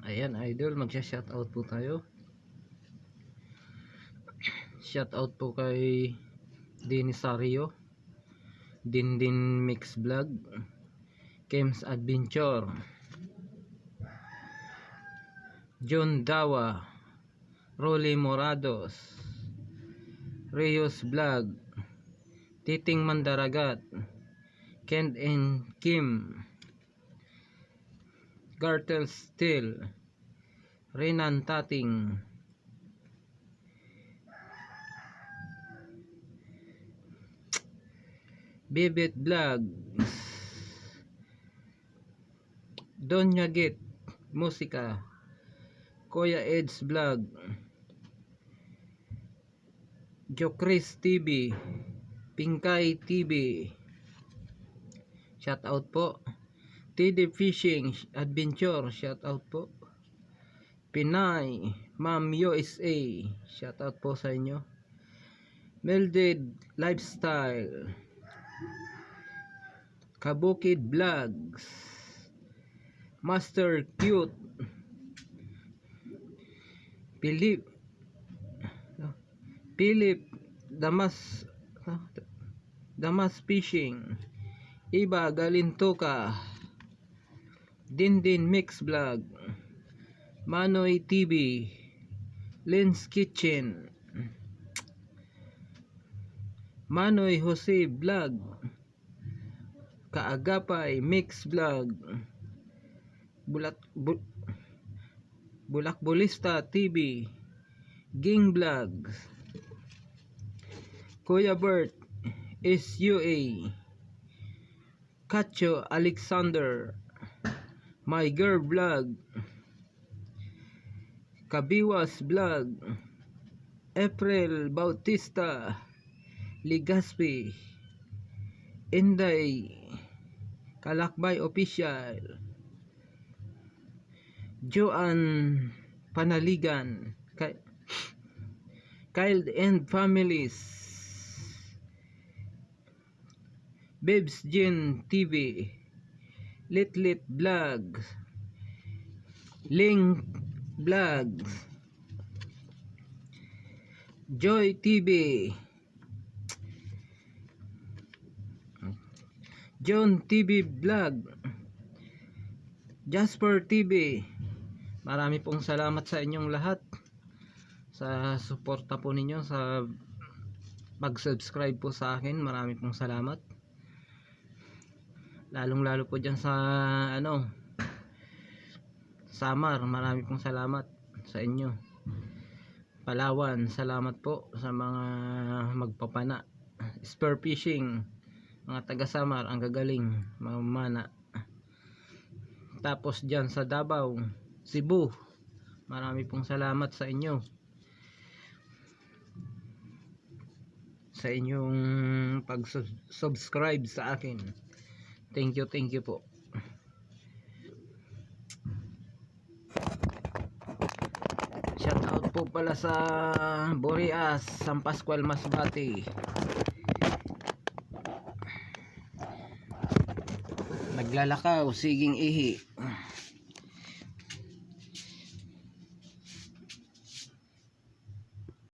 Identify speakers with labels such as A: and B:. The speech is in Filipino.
A: Ayan idol, magsha-shoutout po tayo. Shoutout po kay Dinisario, Dindin Mix Vlog, Kems Adventure, John Dawa, Rolly Morados, Rios Vlog, Titing Mandaragat, Ken and Kim, Gartel Steel, Renan Tating, Bibit Vlog, Donya Git Musika, Kuya Eds Vlog, Jokris TV, Pingkay TV. Shoutout po. TD Fishing Adventure, shoutout po. Pinay Ma'am USA, shoutout po sa inyo. Melded Lifestyle, Kabukid Vlogs, Master Cute, Philip Damas Fishing, Iba Galintoka, Dindin Mix Vlog, Manoy TV, Lens Kitchen, Manoy Jose Vlog, Kaagapay Mix Vlog, Bulakbolista TV, Ging Vlog, Kuya Bert SUA, Kacho Alexander, My Girl Vlog, Kabiwas Vlog, April Bautista, Ligaspi, Inday Kalakbay Official, Joan Panaligan, Kyle and Families, Babes Jin TV, Litlit Vlog, Link Vlog, Joy TV, John TV Vlog, Jasper TV. Marami pong salamat sa inyong lahat sa suporta po ninyo, sa pag-subscribe po sa akin. Marami pong salamat, lalong lalo po dyan sa Samar. Marami pong salamat sa inyo. Palawan, salamat po sa mga magpapana. Spear Fishing, mga taga Samar, ang gagaling, mga mana. Tapos dyan sa Davao, Cebu, marami pong salamat sa inyo, sa inyong pag-subscribe sa akin. Thank you po. Shout out po pala sa Boreas, San Pascual, Masbate. Naglalakaw, siging ihi.